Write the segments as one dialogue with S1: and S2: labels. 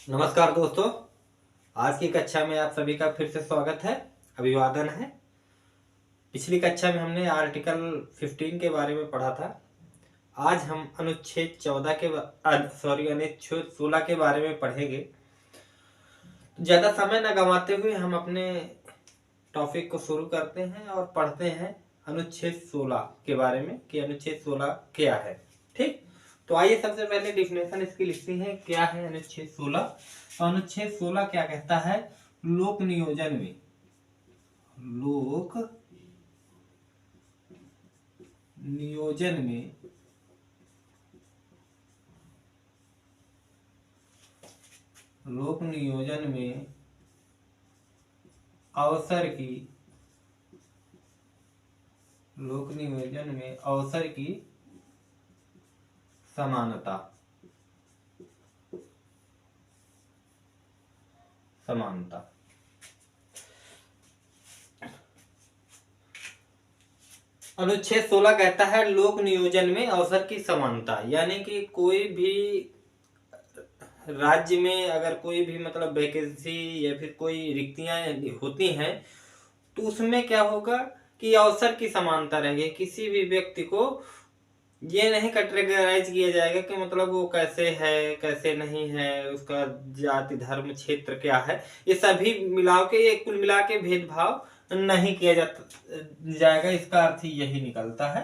S1: नमस्कार दोस्तों। आज की कक्षा में आप सभी का फिर से स्वागत है, अभिवादन है। पिछली कक्षा में हमने आर्टिकल 15 के बारे में पढ़ा था। आज हम अनुच्छेद 14 के अनुच्छेद 16 के बारे में पढ़ेंगे। ज़्यादा समय न गंवाते हुए हम अपने टॉपिक को शुरू करते हैं और पढ़ते हैं अनुच्छेद 16 के बारे में कि अनुच्छेद 16 क्या है। ठीक, तो आइए सबसे पहले डिफिनेशन इसकी लिखते हैं। क्या है अनुच्छेद 16? तो अनुच्छेद 16 क्या कहता है? लोक नियोजन में लोक नियोजन में लोक नियोजन में अवसर की लोक नियोजन में अवसर की समानता अनुच्छेद 16 कहता है लोक नियोजन में अवसर की समानता, यानी कि कोई भी राज्य में अगर कोई भी मतलब वैकेंसी या फिर कोई रिक्तियां होती हैं तो उसमें क्या होगा कि अवसर की समानता रहेगी। किसी भी व्यक्ति को ये नहीं कैटेगराइज किया जाएगा कि मतलब वो कैसे है कैसे नहीं है, उसका जाति धर्म क्षेत्र क्या है, ये सभी मिला के कुल मिला के भेदभाव नहीं किया जाएगा। इसका अर्थ यही निकलता है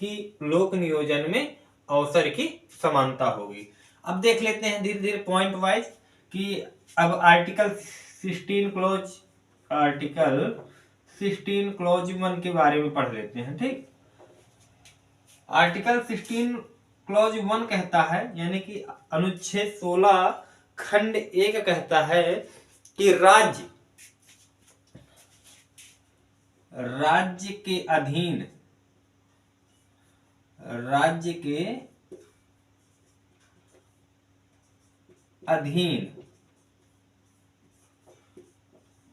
S1: कि लोक नियोजन में अवसर की समानता होगी। अब देख लेते हैं धीरे धीरे पॉइंट वाइज कि अब आर्टिकल 16 क्लॉज 1 के बारे में पढ़ लेते हैं। ठीक, आर्टिकल 16 क्लॉज 1 कहता है, यानी कि अनुच्छेद 16 खंड 1 कहता है कि राज्य के अधीन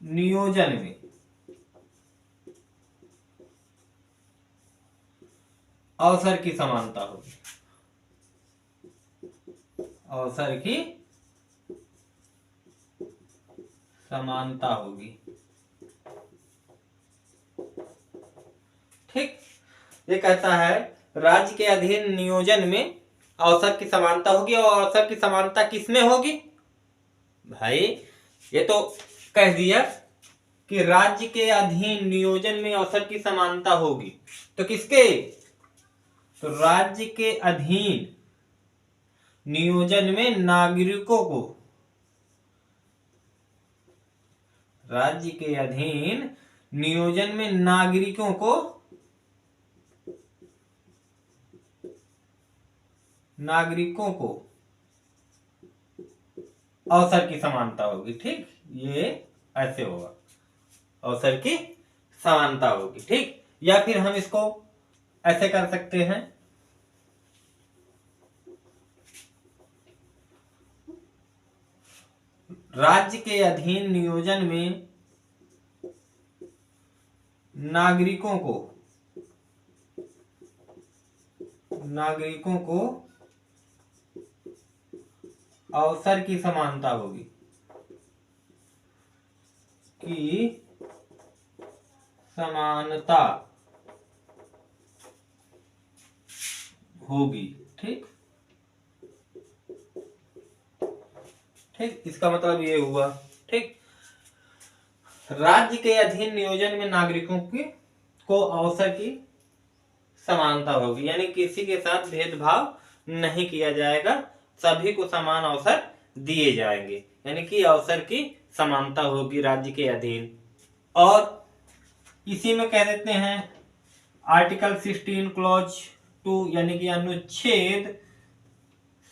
S1: नियोजन में अवसर की समानता होगी। ठीक, ये कहता है राज्य के अधीन नियोजन में अवसर की समानता होगी। और अवसर की समानता किसमें होगी भाई? ये तो कह दिया कि राज्य के अधीन नियोजन में अवसर की समानता होगी, तो किसके? तो राज्य के अधीन नियोजन में नागरिकों को अवसर की समानता होगी। ठीक, ये ऐसे होगा, अवसर की समानता होगी। ठीक, या फिर हम इसको ऐसे कर सकते हैं, राज्य के अधीन नियोजन में नागरिकों को अवसर की समानता होगी ठीक, इसका मतलब ये हुआ। ठीक, राज्य के अधीन नियोजन में नागरिकों को अवसर की समानता होगी, यानी किसी के साथ भेदभाव नहीं किया जाएगा, सभी को समान अवसर दिए जाएंगे, यानी कि अवसर की समानता होगी राज्य के अधीन। और इसी में कह देते हैं आर्टिकल 16 क्लॉज 2, यानी कि अनुच्छेद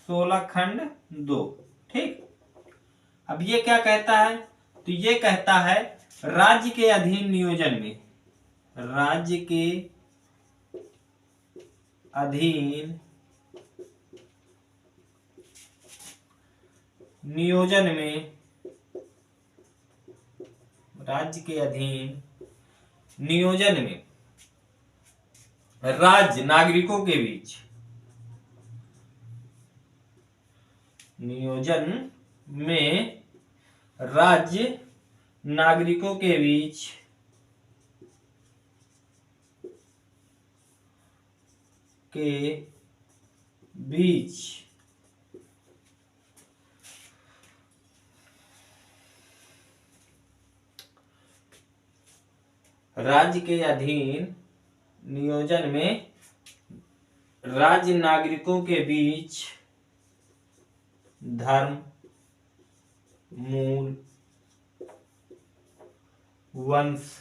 S1: 16 खंड 2। ठीक, अब ये क्या कहता है? तो ये कहता है राज्य के अधीन नियोजन में राज्य नागरिकों के बीच में राज्य नागरिकों के बीच राज्य के अधीन नियोजन में राज्य नागरिकों के बीच धर्म, मूल, वंश,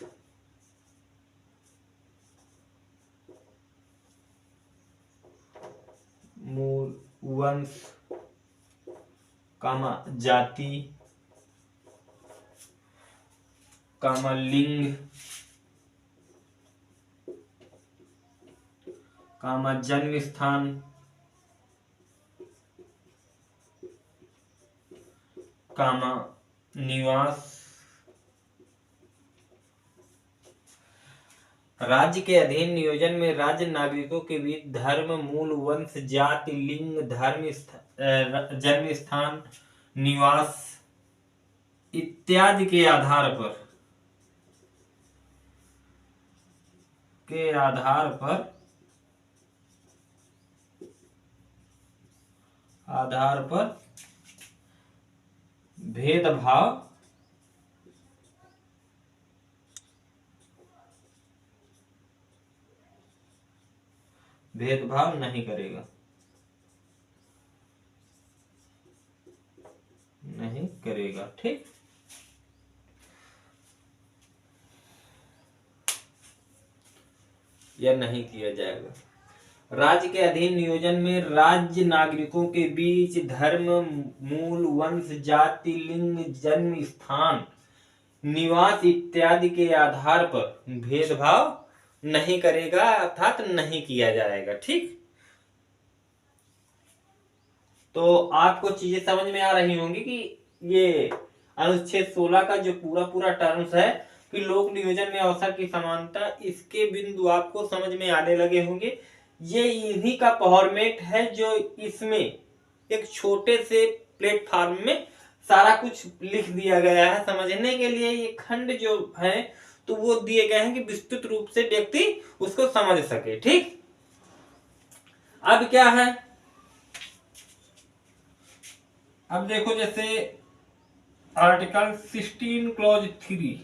S1: कामा जाति, कामा लिंग, कामा जन्म स्थान, कामा निवास। राज्य के अधीन नियोजन में राज्य नागरिकों के बीच धर्म, मूल, वंश, जाति, लिंग, जन्म स्थान, निवास इत्यादि के आधार पर भेदभाव नहीं करेगा। ठीक, या नहीं किया जाएगा। राज्य के अधीन नियोजन में राज्य नागरिकों के बीच धर्म, मूल, वंश, जाति, लिंग, जन्म स्थान, निवास इत्यादि के आधार पर भेदभाव नहीं करेगा, अर्थात नहीं किया जाएगा। ठीक, तो आपको चीजें समझ में आ रही होंगी कि ये अनुच्छेद 16 का जो पूरा टर्म्स है कि लोक नियोजन में अवसर की समानता, इसके बिंदु आपको समझ में आने लगे होंगे। ये इन्हीं का फॉर्मेट है जो इसमें एक छोटे से प्लेटफॉर्म में सारा कुछ लिख दिया गया है। समझने के लिए ये खंड जो है तो वो दिए गए हैं कि विस्तृत रूप से व्यक्ति उसको समझ सके। ठीक, अब क्या है, अब देखो जैसे आर्टिकल 16 क्लॉज 3,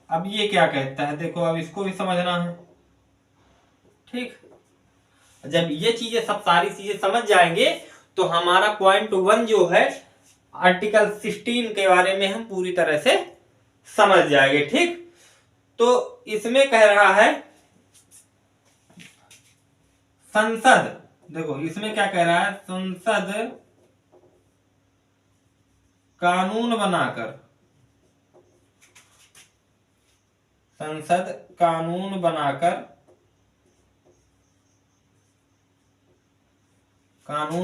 S1: अब ये क्या कहता है, देखो अब इसको भी समझना है। ठीक, जब ये चीजें सब सारी चीजें समझ जाएंगे तो हमारा पॉइंट 1 जो है आर्टिकल 16 के बारे में हम पूरी तरह से समझ जाएंगे। ठीक, तो इसमें कह रहा है संसद, देखो इसमें क्या कह रहा है, संसद कानून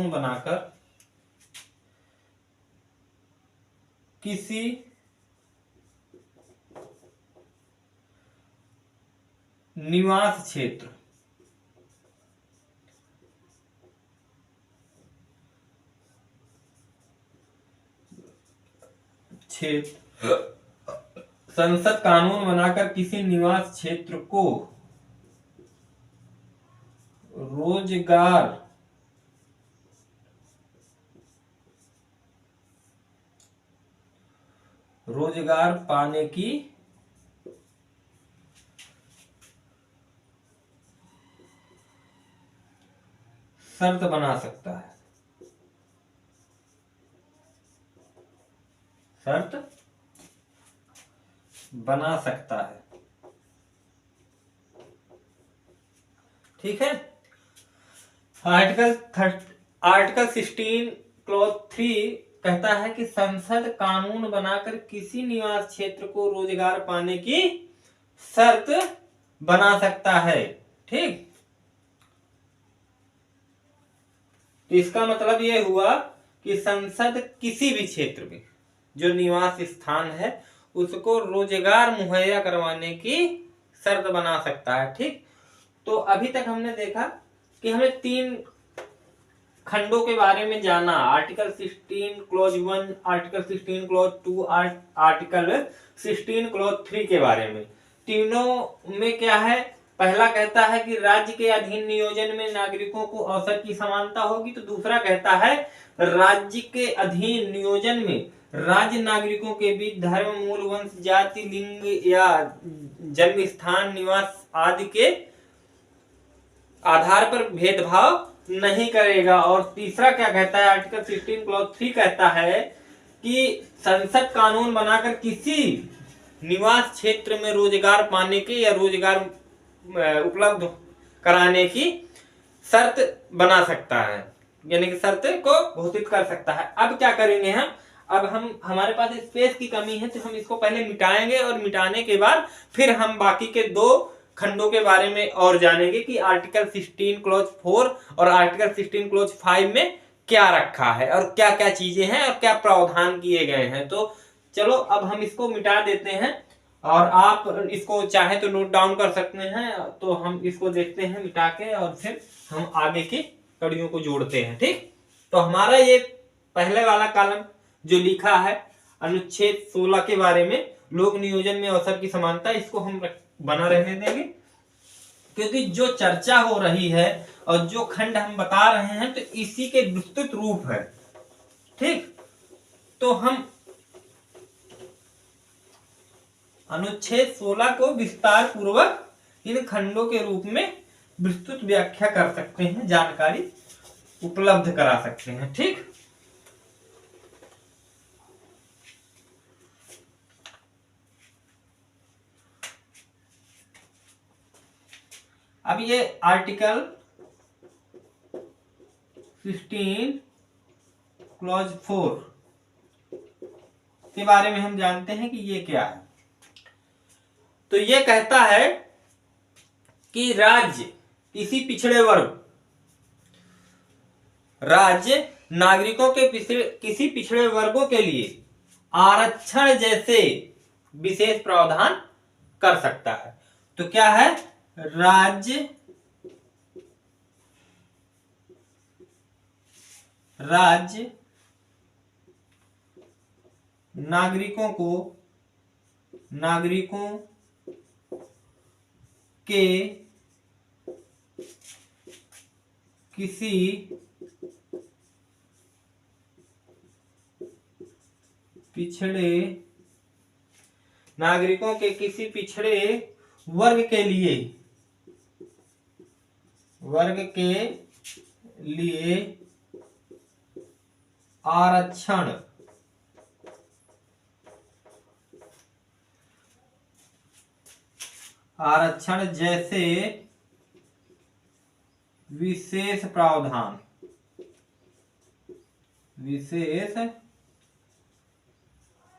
S1: बनाकर किसी निवास क्षेत्र संसद कानून बनाकर किसी निवास क्षेत्र को रोजगार पाने की शर्त बना सकता है। ठीक है, आर्टिकल 16 क्लॉज 3 कहता है कि संसद कानून बनाकर किसी निवास क्षेत्र को रोजगार पाने की शर्त बना सकता है। ठीक, तो इसका मतलब यह हुआ कि संसद किसी भी क्षेत्र में जो निवास स्थान है उसको रोजगार मुहैया करवाने की शर्त बना सकता है। ठीक, तो अभी तक हमने देखा कि हमें 3 खंडों के बारे में जाना, article 16 clause 1, article 16 clause 2, article 16 clause 3 के बारे में। तीनों में क्या है, पहला कहता है कि राज्य के अधीन नियोजन में नागरिकों को अवसर की समानता होगी, तो दूसरा कहता है राज्य के अधीन नियोजन में राज्य नागरिकों के बीच धर्म, मूल, वंश, जाति, लिंग या जन्म स्थान, निवास आदि के आधार पर भेदभाव नहीं करेगा। और तीसरा क्या कहता है, आर्टिकल 16 क्लॉज 3 कहता है कि संसद कानून बनाकर किसी निवास क्षेत्र में रोजगार पाने के या रोजगार उपलब्ध कराने की शर्त बना सकता है, यानी कि शर्त को घोषित कर सकता है। अब क्या करेंगे हम, अब हमारे पास स्पेस की कमी है, तो हम इसको पहले मिटाएंगे और मिटाने के बाद फिर हम बाकी के दो खंडों के बारे में और जानेंगे कि आर्टिकल 16 क्लॉज 4 और आर्टिकल 16 क्लॉज 5 में क्या रखा है और क्या क्या चीजें हैं और क्या प्रावधान किए गए हैं। तो चलो अब हम इसको मिटा देते हैं, और आप इसको चाहे तो नोट डाउन कर सकते हैं। तो हम इसको देखते हैं मिटा के, और फिर हम आगे की कड़ियों को जोड़ते हैं। ठीक, तो हमारा ये पहले वाला कॉलम जो लिखा है अनुच्छेद 16 के बारे में, लोक नियोजन में अवसर की समानता, इसको हम बना रहने देंगे, क्योंकि जो चर्चा हो रही है और जो खंड हम बता रहे हैं तो इसी के विस्तृत रूप है। ठीक, तो हम अनुच्छेद 16 को विस्तार पूर्वक इन खंडों के रूप में विस्तृत व्याख्या कर सकते हैं, जानकारी उपलब्ध करा सकते हैं। ठीक, अब ये आर्टिकल 16 क्लॉज 4 के बारे में हम जानते हैं कि ये क्या है। तो ये कहता है कि राज्य नागरिकों के किसी पिछड़े वर्गों के लिए आरक्षण जैसे विशेष प्रावधान कर सकता है। तो क्या है, राज्य नागरिकों के किसी पिछड़े वर्ग के लिए आरक्षण जैसे विशेष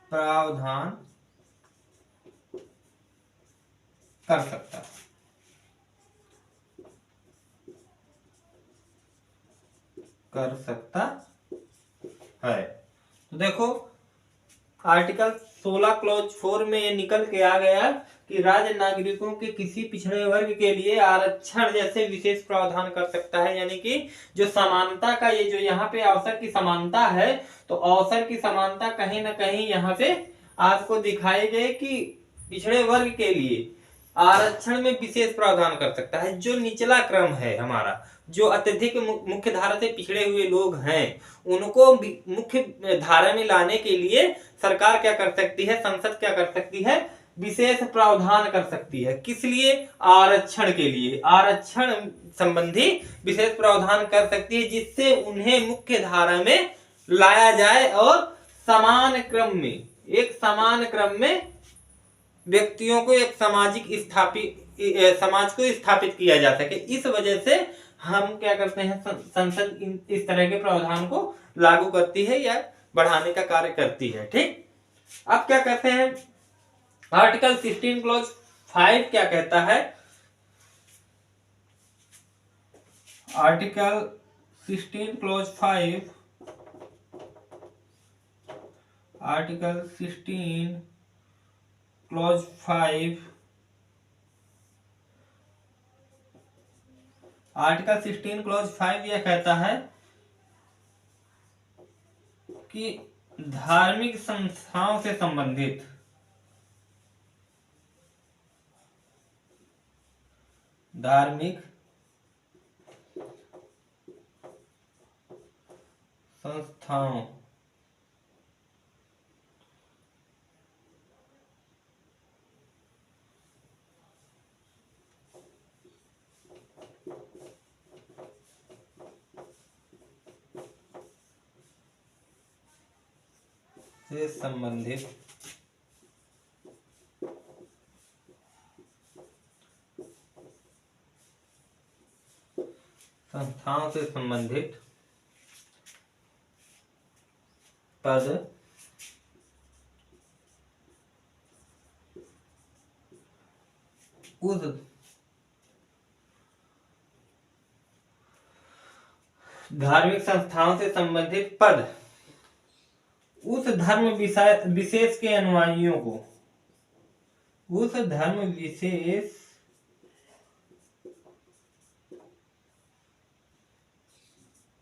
S1: प्रावधान कर सकता है। तो देखो आर्टिकल 16 क्लॉज 4 में ये निकल के आ गया कि राज्य नागरिकों के किसी पिछड़े वर्ग के लिए आरक्षण जैसे विशेष प्रावधान कर सकता है, यानी कि जो समानता का ये जो यहाँ पे अवसर की समानता है, तो अवसर की समानता कहीं ना कहीं यहाँ पे आपको दिखाई गई कि पिछड़े वर्ग के लिए आरक्षण में विशेष प्रावधान कर सकता है। जो निचला क्रम है हमारा, जो अत्यधिक मुख्य धारा से पिछड़े हुए लोग हैं, उनको मुख्य धारा में लाने के लिए सरकार क्या कर सकती है, संसद क्या कर सकती है, विशेष प्रावधान कर सकती है। किस लिए, आरक्षण के लिए, आरक्षण संबंधी विशेष प्रावधान कर सकती है, जिससे उन्हें मुख्य धारा में लाया जाए और समान क्रम में व्यक्तियों को एक समाज को स्थापित किया जा सके। इस वजह से हम क्या करते हैं, संसद इस तरह के प्रावधान को लागू करती है या बढ़ाने का कार्य करती है। ठीक, अब क्या कहते हैं, आर्टिकल 16 क्लॉज 5 क्या कहता है, article 16 clause 5 article 16 clause 5 article 16 clause 5 यह कहता है कि धार्मिक संस्थाओं से संबंधित धार्मिक संस्थाओं से संबंधित पद उस धार्मिक संस्थाओं से संबंधित पद उस धर्म विशेष के अनुयायियों को उस धर्म विशेष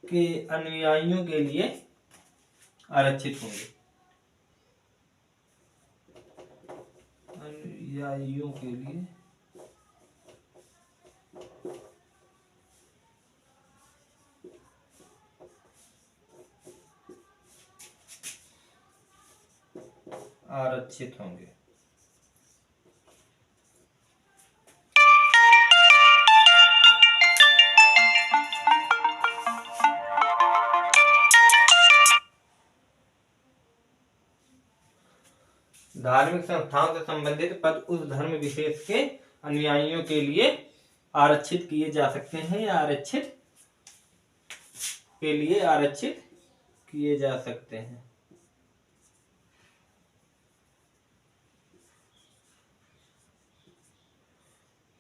S1: के अनुयायियों के लिए आरक्षित होंगे। अनुयायियों के लिए आरक्षित होंगे। धार्मिक संस्थाओं से संबंधित पद उस धर्म विशेष के अनुयायियों के लिए आरक्षित किए जा सकते हैं या आरक्षित किए जा सकते हैं।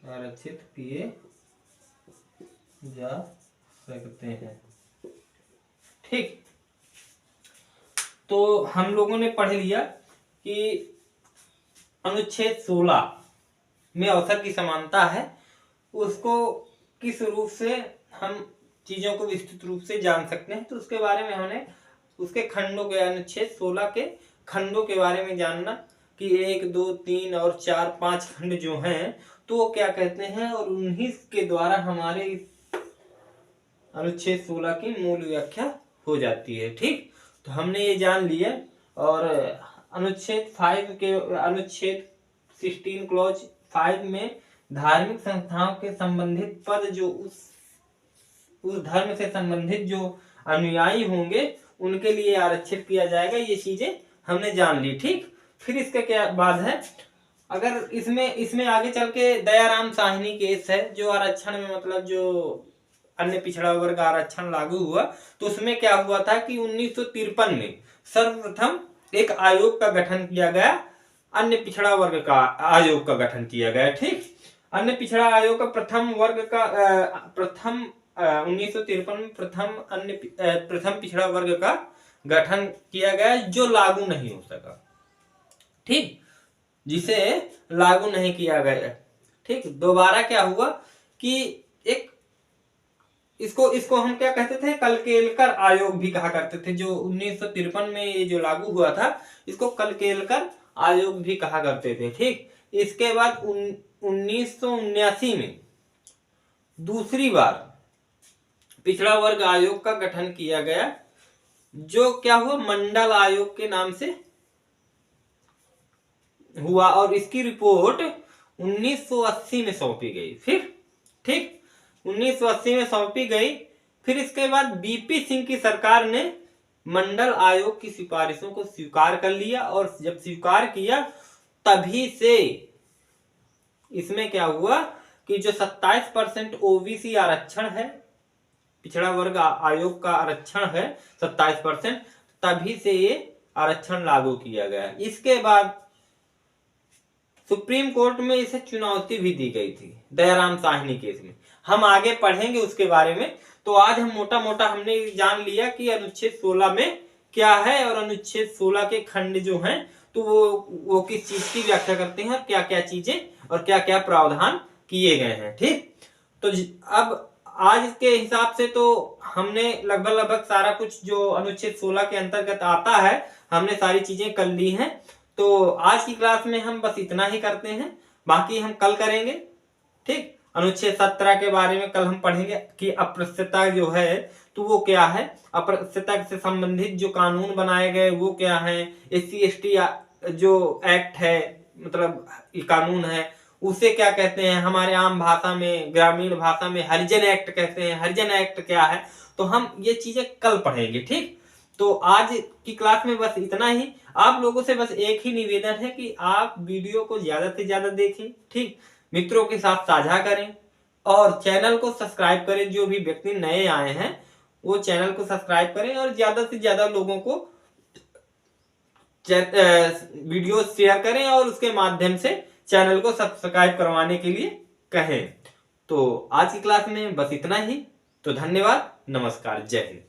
S1: आरक्षित किए जा सकते हैं। ठीक, तो हम लोगों ने पढ़ लिया कि अनुच्छेद 16 में अवसर की समानता है, उसको किस रूप से हम चीजों को विस्तृत रूप से जान सकते हैं। तो उसके बारे में हमने उसके खंडों के अनुच्छेद 16 के खंडों के बारे में जानना कि 1, 2, 3 और 4, 5 खंड जो हैं तो वो क्या कहते हैं, और उन्हीं के द्वारा हमारे इस अनुच्छेद 16 की मूल व्याख्या हो जाती है। ठीक, तो हमने ये जान लिया। और अनुच्छेद 16 क्लॉज 5 में धार्मिक संस्थाओं के संबंधित पद जो उस धर्म से संबंधित जो अनुयायी होंगे उनके लिए आरक्षित किया जाएगा। ये चीजें हमने जान ली। ठीक, फिर इसके क्या बाद है, अगर इसमें आगे चल के दयाराम साहनी केस है जो आरक्षण में मतलब जो अन्य पिछड़ा वर्ग आरक्षण लागू हुआ, तो उसमें क्या हुआ था कि 1953 में सर्वप्रथम एक आयोग का गठन किया गया, अन्य पिछड़ा वर्ग का आयोग का गठन किया गया। ठीक, अन्य पिछड़ा आयोग का प्रथम 1953 में प्रथम पिछड़ा वर्ग का गठन किया गया जो लागू नहीं हो सका। ठीक, जिसे लागू नहीं किया गया। ठीक, दोबारा क्या हुआ कि एक इसको हम क्या कहते थे, कलकेलकर आयोग भी कहा करते थे। जो 1953 में ये जो लागू हुआ था इसको कलकेलकर आयोग भी कहा करते थे। ठीक, इसके बाद 1979 में दूसरी बार पिछड़ा वर्ग आयोग का गठन किया गया जो क्या हुआ, मंडल आयोग के नाम से हुआ, और इसकी रिपोर्ट 1980 में सौंपी गई। फिर ठीक, 1980 में सौंपी गई। फिर इसके बाद बीपी सिंह की सरकार ने मंडल आयोग की सिफारिशों को स्वीकार कर लिया, और जब स्वीकार किया तभी से इसमें क्या हुआ कि जो 27% ओबीसी आरक्षण है, पिछड़ा वर्ग आयोग का आरक्षण है 27%, तभी से ये आरक्षण लागू किया गया। इसके बाद सुप्रीम कोर्ट में इसे चुनौती भी दी गई थी दयाराम साहनी केस में। हम आगे पढ़ेंगे उसके बारे में। तो आज हम मोटा मोटा हमने जान लिया कि अनुच्छेद 16 में क्या है, और अनुच्छेद 16 के खंड जो हैं तो वो किस चीज की व्याख्या करते हैं, क्या क्या चीजें और क्या क्या प्रावधान किए गए हैं। ठीक, तो अब आज के हिसाब से तो हमने लगभग सारा कुछ जो अनुच्छेद 16 के अंतर्गत आता है हमने सारी चीजें कर ली हैं। तो आज की क्लास में हम बस इतना ही करते हैं, बाकी हम कल करेंगे। ठीक, अनुच्छेद 17 के बारे में कल हम पढ़ेंगे कि अस्पृश्यता जो है तो वो क्या है, अस्पृश्यता से संबंधित जो कानून बनाए गए वो क्या है, SC/ST जो एक्ट है मतलब कानून है उसे क्या कहते हैं, हमारे आम भाषा में ग्रामीण भाषा में हरिजन एक्ट कहते हैं, हरिजन एक्ट क्या है, तो हम ये चीजें कल पढ़ेंगे। ठीक, तो आज की क्लास में बस इतना ही। आप लोगों से बस एक ही निवेदन है कि आप वीडियो को ज्यादा से ज्यादा देखें, ठीक, मित्रों के साथ साझा करें और चैनल को सब्सक्राइब करें। जो भी व्यक्ति नए आए हैं वो चैनल को सब्सक्राइब करें और ज्यादा से ज्यादा लोगों को वीडियो शेयर करें और उसके माध्यम से चैनल को सब्सक्राइब करवाने के लिए कहें। तो आज की क्लास में बस इतना ही। तो धन्यवाद, नमस्कार, जय हिंद।